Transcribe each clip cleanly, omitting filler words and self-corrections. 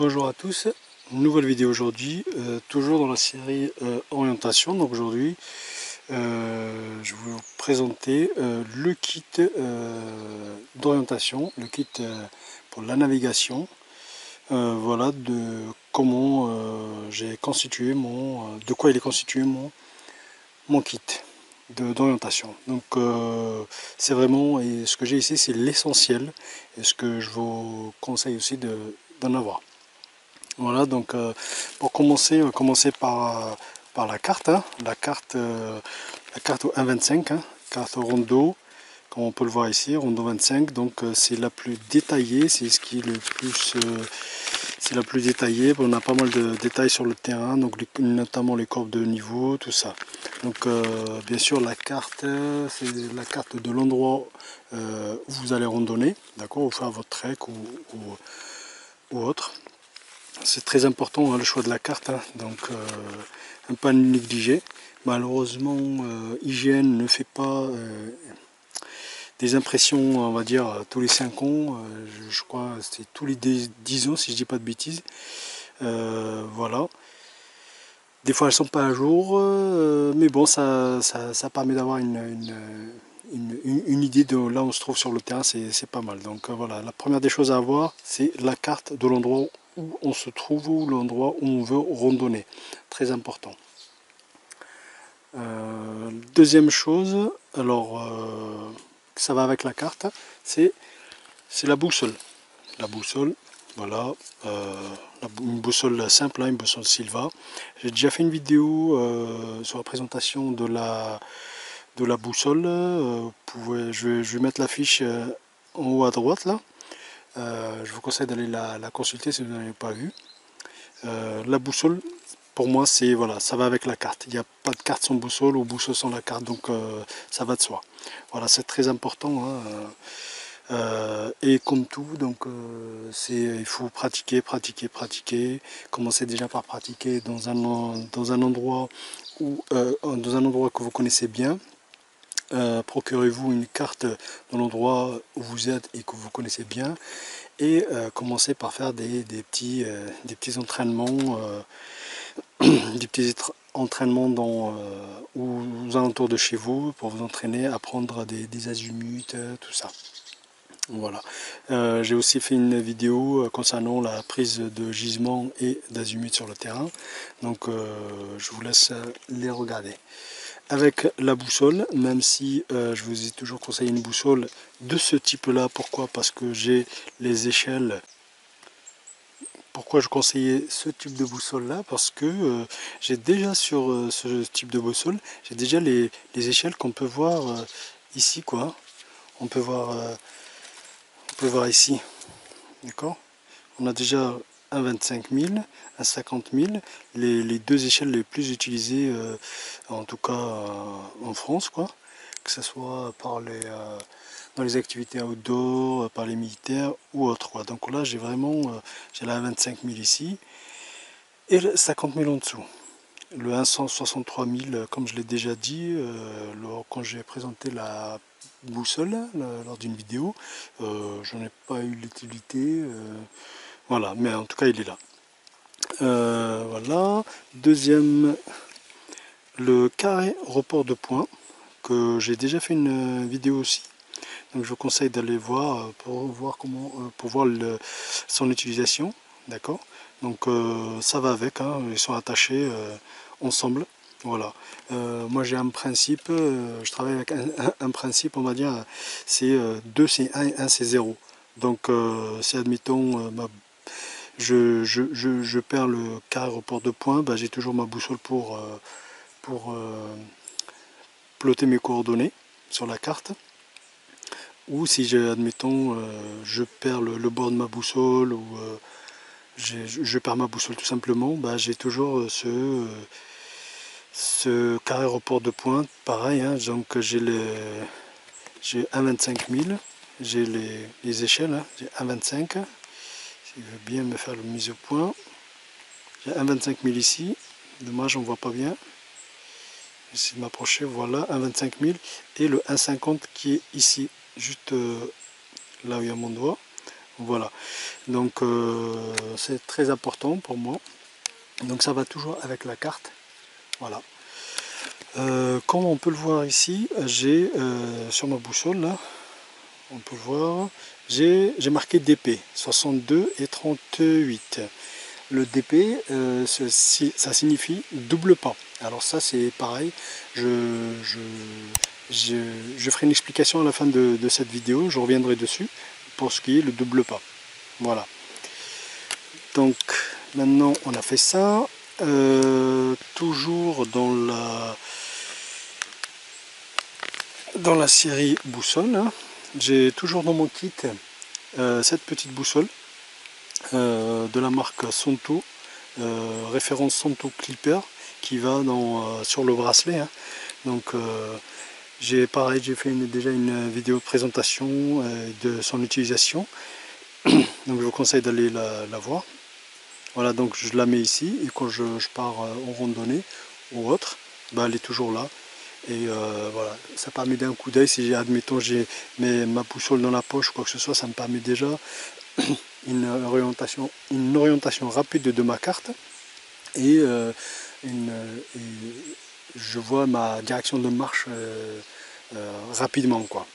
Bonjour à tous, nouvelle vidéo aujourd'hui, toujours dans la série orientation. Donc aujourd'hui je vais vous présenter le kit d'orientation, le kit pour la navigation. Voilà de comment j'ai constitué de quoi il est constitué mon kit d'orientation. Donc c'est vraiment, et ce que j'ai ici c'est l'essentiel et ce que je vous conseille aussi d'en avoir. Voilà, donc pour commencer, on va commencer par la carte, hein, la carte au 1,25, hein, carte rondo, comme on peut le voir ici, rondo 25. Donc c'est la plus détaillée, c'est ce qui est le plus, c'est la plus détaillée. On a pas mal de détails sur le terrain, donc notamment les courbes de niveau, tout ça. Donc bien sûr la carte, c'est la carte de l'endroit où vous allez randonner, d'accord, ou faire votre trek ou autre. C'est très important, hein, le choix de la carte, hein, donc un pas négligé. Malheureusement, IGN ne fait pas des impressions, on va dire, tous les 5 ans. Je crois que c'est tous les 10 ans, si je dis pas de bêtises. Voilà. Des fois, elles sont pas à jour, mais bon, ça permet d'avoir une idée de là où on se trouve sur le terrain, c'est pas mal. Donc voilà, la première des choses à avoir, c'est la carte de l'endroit où on se trouve, ou l'endroit où on veut randonner. Très important. Deuxième chose, alors ça va avec la carte, c'est la boussole. La boussole, voilà, une boussole simple, hein, une boussole Silva. J'ai déjà fait une vidéo sur la présentation de la boussole. Je vais mettre l'affiche en haut à droite là. Je vous conseille d'aller la consulter si vous n'avez pas vu. La boussole, pour moi, c'est voilà, ça va avec la carte. Il n'y a pas de carte sans boussole ou boussole sans la carte, donc ça va de soi. Voilà, c'est très important, hein. Et comme tout, donc il faut pratiquer. Commencez déjà par pratiquer dans un endroit dans un endroit que vous connaissez bien. Procurez-vous une carte dans l'endroit où vous êtes et que vous connaissez bien, et commencez par faire des petits entraînements, aux alentours de chez vous, pour vous entraîner à prendre des azimuts, tout ça. Voilà. J'ai aussi fait une vidéo concernant la prise de gisement et d'azimut sur le terrain, donc je vous laisse les regarder. Avec la boussole, même si je vous ai toujours conseillé une boussole de ce type là. Pourquoi? Parce que j'ai les échelles. Pourquoi je conseillais ce type de boussole là? Parce que j'ai déjà sur ce type de boussole, j'ai déjà les échelles qu'on peut voir ici, quoi. On peut voir ici, d'accord? On a déjà un 25 000, un 50 000, les deux échelles les plus utilisées, en tout cas en France, quoi. Que ce soit dans les activités outdoor, par les militaires ou autres, quoi. Donc là, j'ai vraiment j'ai la 25 000 ici et le 50 000 en dessous. Le 163 000, comme je l'ai déjà dit quand j'ai présenté la boussole lors d'une vidéo, j'en ai pas eu l'utilité, voilà, mais en tout cas il est là. Voilà. Deuxième, le carré report de points, que j'ai déjà fait une vidéo aussi. Donc je vous conseille d'aller voir pour voir son utilisation, d'accord. Donc ça va avec, hein, ils sont attachés ensemble. Voilà. Moi j'ai un principe, je travaille avec un principe, on va dire, c'est 2 c'est 1 et 1 c'est 0. Donc si admettons je perds le carré report de points, bah, j'ai toujours ma boussole pour plotter mes coordonnées sur la carte. Ou si admettons je perds le bord de ma boussole, ou je perds ma boussole tout simplement, bah, j'ai toujours ce carré report de points, pareil, hein. Donc j'ai 1,25 000, j'ai les échelles, hein. J'ai 1,25, s'il veut bien me faire le mise au point, j'ai 1,25 000 ici, dommage on voit pas bien, j'essaie de m'approcher, voilà, 1,25 000, et le 1,50 qui est ici, juste là où il y a mon doigt, Voilà, donc c'est très important pour moi. Donc ça va toujours avec la carte. Voilà. Comme on peut le voir ici, j'ai sur ma boussole là, on peut le voir, j'ai marqué DP 62 et 38. Le DP, ça signifie double pas. Alors ça c'est pareil, je ferai une explication à la fin de cette vidéo, je reviendrai dessus pour ce qui est le double pas. Voilà. Donc maintenant on a fait ça. Toujours dans la série boussole, hein, j'ai toujours dans mon kit cette petite boussole de la marque Sonto, référence Sonto Clipper, qui va sur le bracelet, hein. Donc j'ai fait déjà une vidéo de présentation de son utilisation, donc je vous conseille d'aller la voir. Voilà, donc je la mets ici et quand je pars en randonnée ou autre, bah, elle est toujours là. Et voilà, ça permet d'un coup d'œil, si admettons j'ai ma boussole dans la poche ou quoi que ce soit, ça me permet déjà une orientation rapide de ma carte et, je vois ma direction de marche rapidement, quoi.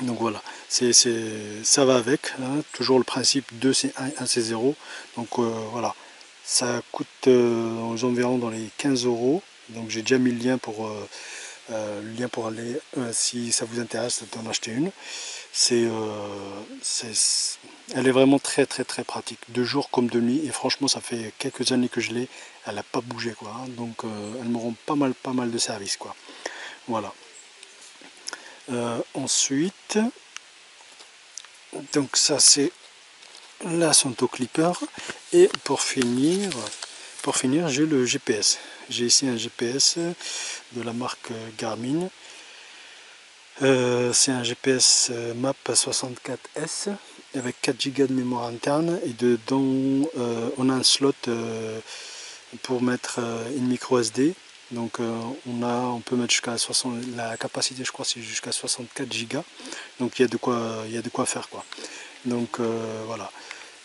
Donc voilà, ça va avec, hein, toujours le principe 2 c'est 1, 1 c'est 0. Donc voilà, ça coûte aux environs dans les 15 euros. Donc j'ai déjà mis le lien pour aller, si ça vous intéresse d'en acheter une. Elle est vraiment très pratique, de jour comme de nuit, et franchement ça fait quelques années que je l'ai, elle n'a pas bougé, quoi, hein. Donc elle me rend pas mal de service, quoi. Voilà. Ensuite, donc ça c'est la Sonto Clipper, et pour finir j'ai le GPS. J'ai ici un GPS de la marque Garmin. C'est un GPS MAP 64S avec 4 Go de mémoire interne, et dedans on a un slot pour mettre une micro SD. Donc on peut mettre jusqu'à 60, la capacité je crois c'est jusqu'à 64 Go. Donc il y a de quoi faire, quoi. Donc voilà.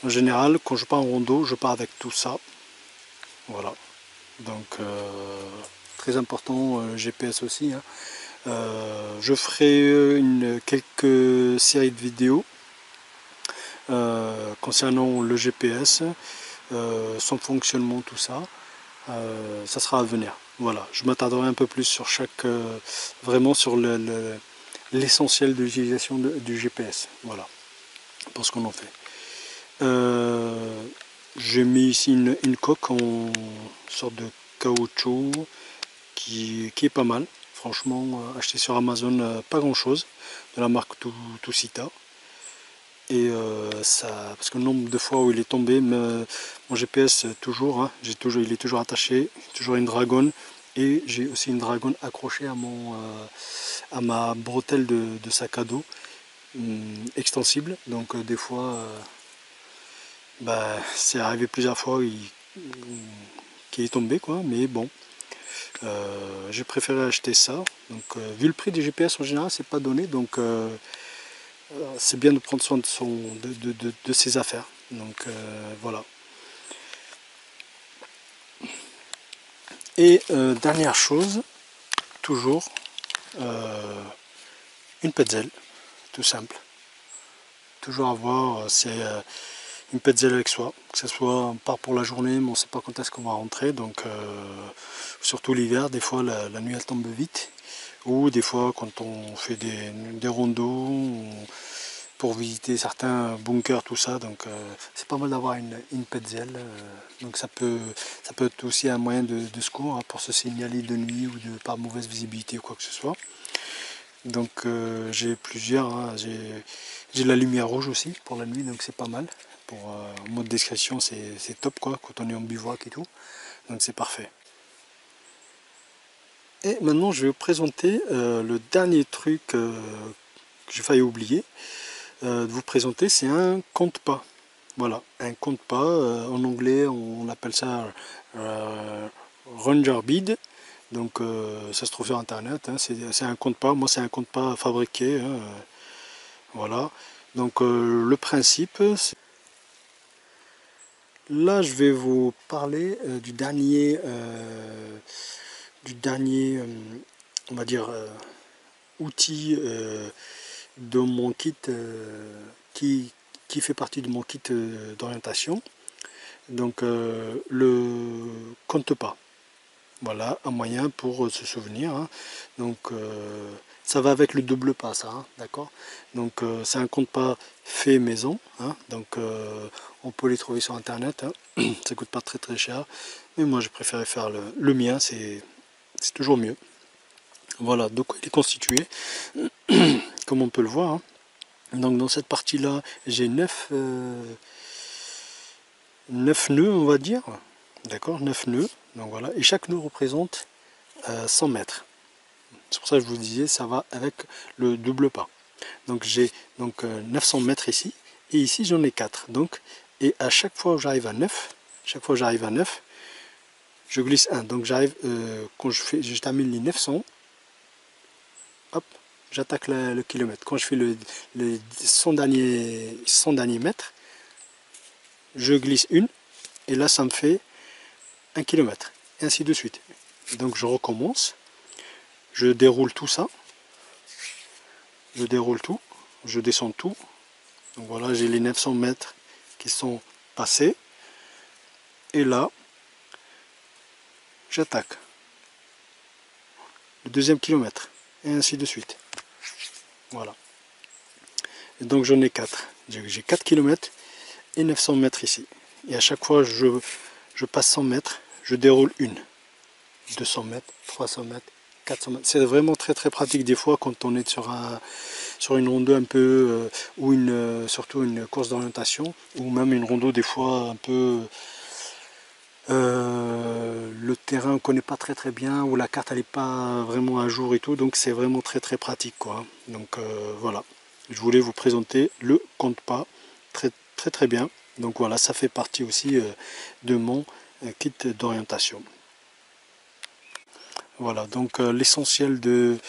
En général, quand je pars en rando, je pars avec tout ça. Voilà. Donc très important, GPS aussi, hein. Je ferai quelques séries de vidéos concernant le GPS, son fonctionnement, tout ça. Ça sera à venir. Voilà, je m'attarderai un peu plus sur vraiment sur l'essentiel de l'utilisation du GPS. Voilà, pour ce qu'on en fait. J'ai mis ici une coque en sorte de caoutchouc qui est pas mal. Franchement, acheté sur Amazon, pas grand chose, de la marque Tucita. Et parce que le nombre de fois où il est tombé, mon GPS toujours, hein, il est toujours attaché, toujours une dragonne, et j'ai aussi une dragonne accrochée à ma bretelle de sac à dos extensible. Donc des fois, c'est arrivé plusieurs fois qu'il est tombé, quoi, mais bon. J'ai préféré acheter ça. Donc vu le prix des GPS en général, c'est pas donné, donc c'est bien de prendre soin de ses affaires. Donc voilà. Et dernière chose, toujours une Petzl, tout simple. Toujours avoir une Petzl avec soi, que ce soit on part pour la journée, mais on ne sait pas quand est-ce qu'on va rentrer, donc surtout l'hiver, des fois la nuit elle tombe vite, ou des fois quand on fait des rondos pour visiter certains bunkers, tout ça, donc c'est pas mal d'avoir une Petzl, donc ça peut être aussi un moyen de secours, hein, pour se signaler de nuit ou par mauvaise visibilité ou quoi que ce soit. Donc j'ai plusieurs, hein, j'ai la lumière rouge aussi pour la nuit, donc c'est pas mal. Pour mode discrétion, c'est top, quoi, quand on est en bivouac et tout, donc c'est parfait. Et maintenant je vais vous présenter le dernier truc que j'ai failli oublier de vous présenter, c'est un compte-pas. Voilà, un compte-pas, en anglais on appelle ça Ranger Bead. Donc ça se trouve sur internet, hein, c'est un compte-pas, moi c'est un compte-pas fabriqué, hein, voilà. Donc le principe, là je vais vous parler du dernier, on va dire, outil de mon kit qui fait partie de mon kit d'orientation. Donc le compte pas. Voilà un moyen pour se souvenir, hein. Donc ça va avec le double pas, ça, hein, d'accord. Donc c'est un compte pas fait maison, hein. Donc on peut les trouver sur internet, hein. Ça coûte pas très très cher, mais moi j'ai préféré faire le mien, c'est toujours mieux. Voilà, donc il est constitué comme on peut le voir, hein. Donc dans cette partie là j'ai 9 nœuds, on va dire, d'accord, 9 nœuds. Donc voilà, et chaque nœud représente 100 mètres. C'est pour ça que je vous disais, ça va avec le double pas. Donc j'ai 900 mètres ici, et ici j'en ai 4. Donc, et à chaque fois où j'arrive à 9, je glisse 1. Donc j'arrive, quand je termine les 900, hop, j'attaque le kilomètre. Quand je fais les 100 derniers mètres, je glisse une, et là ça me fait 1 kilomètre, et ainsi de suite. Donc je recommence, je déroule tout ça, je déroule tout, je descends tout. Donc voilà, j'ai les 900 mètres qui sont passés, et là j'attaque le deuxième kilomètre, et ainsi de suite. Voilà. Et donc j'en ai 4. J'ai 4 km et 900 mètres ici. Et à chaque fois je passe 100 mètres, je déroule une. 200 mètres, 300 mètres, 400 mètres. C'est vraiment très très pratique des fois quand on est sur une rando un peu, ou surtout une course d'orientation, ou même une rando des fois un peu... le terrain on ne connaît pas très très bien, ou la carte elle n'est pas vraiment à jour et tout, donc c'est vraiment très très pratique, quoi. Donc voilà, je voulais vous présenter le compte pas, très très très bien. Donc voilà, ça fait partie aussi de mon kit d'orientation. Voilà, donc l'essentiel du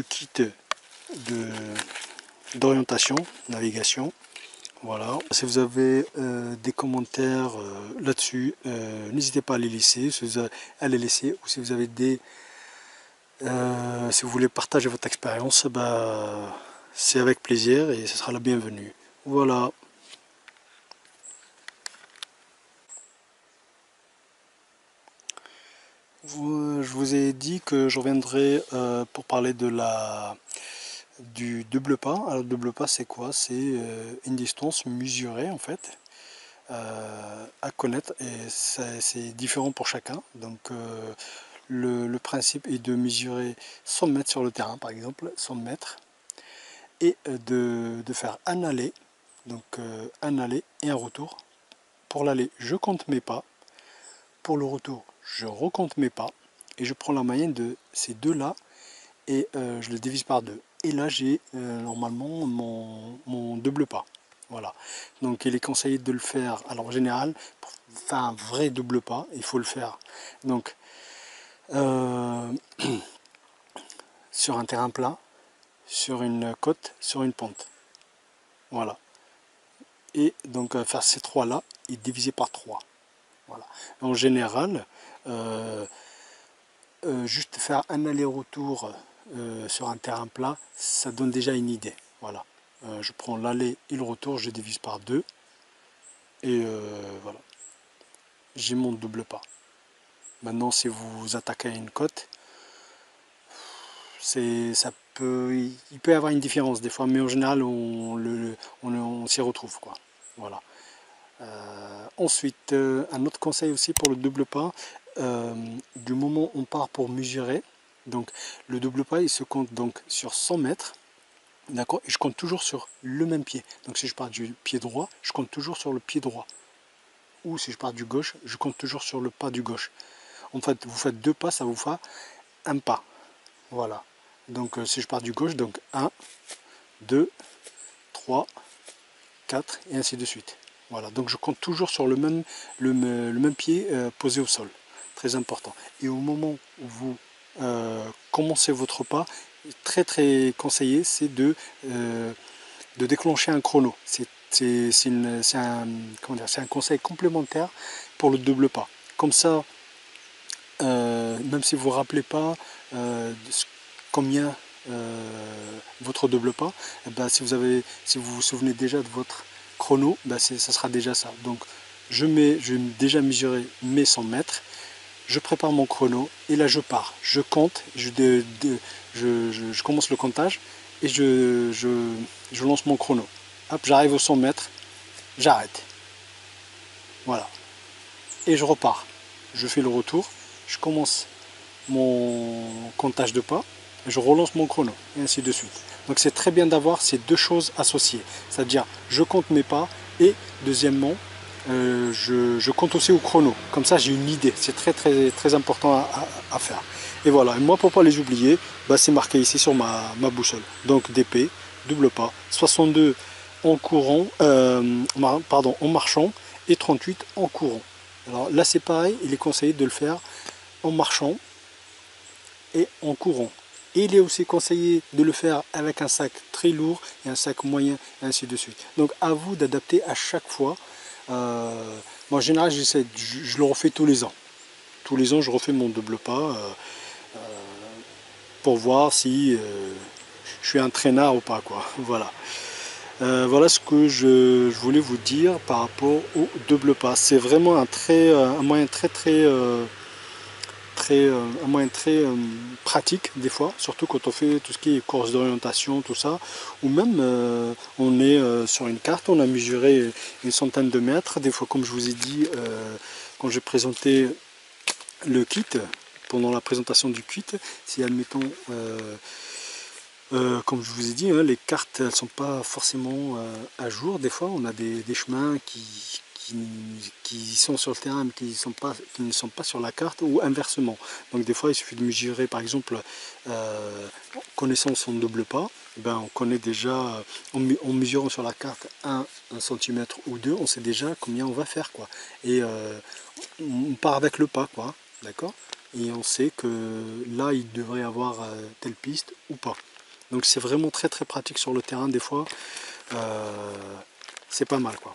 kit d'orientation, navigation. Voilà, si vous avez des commentaires là-dessus, n'hésitez pas à les laisser, ou si vous avez si vous voulez partager votre expérience, bah, c'est avec plaisir et ce sera la bienvenue. Voilà. Je vous ai dit que je reviendrai pour parler du double pas. Alors, le double pas, c'est quoi? C'est une distance mesurée en fait, à connaître, et c'est différent pour chacun. Donc le principe est de mesurer 100 mètres sur le terrain, par exemple 100 mètres, et de faire un aller, donc un aller et un retour. Pour l'aller, je compte mes pas. Pour le retour, je recompte mes pas, et je prends la moyenne de ces deux là, et je le divise par deux. Et là j'ai normalement mon double pas. Voilà, donc il est conseillé de le faire. Alors en général, pour faire un vrai double pas, il faut le faire donc sur un terrain plat, sur une côte, sur une pente. Voilà, et donc faire ces trois là et diviser par 3. Voilà, en général juste faire un aller-retour sur un terrain plat, ça donne déjà une idée. Voilà, je prends l'aller et le retour, je divise par 2, et voilà, j'ai mon double pas. Maintenant, si vous attaquez à une côte, ça peut, il peut y avoir une différence des fois, mais en général on s'y retrouve, quoi. Voilà. Ensuite, un autre conseil aussi pour le double pas, du moment où on part pour mesurer, donc le double pas il se compte donc sur 100 mètres, d'accord, et je compte toujours sur le même pied. Donc si je pars du pied droit, je compte toujours sur le pied droit, ou si je pars du gauche, je compte toujours sur le pas du gauche. En fait, vous faites deux pas, ça vous fait un pas. Voilà, donc si je pars du gauche, donc 1, 2, 3, 4, et ainsi de suite. Voilà, donc je compte toujours sur le même pied posé au sol. Très important. Et au moment où vous commencez votre pas, très très conseillé, c'est de déclencher un chrono. C'est un conseil complémentaire pour le double pas. Comme ça, même si vous ne vous rappelez pas combien votre double pas, eh ben, si vous vous souvenez déjà de votre chrono, ben ça sera déjà ça. Donc je vais déjà mesurer mes 100 mètres, je prépare mon chrono et là je pars, je compte, je commence le comptage et je lance mon chrono. Hop, j'arrive aux 100 mètres, j'arrête. Voilà. Et je repars. Je fais le retour, je commence mon comptage de pas, je relance mon chrono, et ainsi de suite. Donc c'est très bien d'avoir ces deux choses associées. C'est-à-dire, je compte mes pas, et deuxièmement, je compte aussi au chrono. Comme ça, j'ai une idée. C'est très important à faire. Et voilà, et moi, pour ne pas les oublier, bah, c'est marqué ici sur ma boussole. Donc DP, double pas, 62 en courant, pardon, en marchant, et 38 en courant. Alors là, c'est pareil, il est conseillé de le faire en marchant et en courant. Et il est aussi conseillé de le faire avec un sac très lourd et un sac moyen, et ainsi de suite. Donc à vous d'adapter à chaque fois. Moi, en général, je le refais tous les ans. Tous les ans, je refais mon double pas pour voir si je suis un traînard ou pas, quoi. Voilà. Voilà ce que je voulais vous dire par rapport au double pas. C'est vraiment un moyen un moyen très pratique des fois, surtout quand on fait tout ce qui est course d'orientation, tout ça, ou même on est sur une carte, on a mesuré une centaine de mètres, des fois comme je vous ai dit quand j'ai présenté le kit, pendant la présentation du kit, si admettons comme je vous ai dit, hein, les cartes elles sont pas forcément à jour. Des fois, on a des chemins qui sont sur le terrain mais qui ne sont pas sur la carte ou inversement. Donc des fois, il suffit de mesurer, par exemple, connaissant son double pas, ben, on connaît déjà, en mesurant sur la carte 1 cm ou 2, on sait déjà combien on va faire, quoi. Et on part avec le pas, quoi, d'accord. Et on sait que là, il devrait y avoir telle piste ou pas. Donc c'est vraiment très pratique sur le terrain des fois, c'est pas mal, quoi.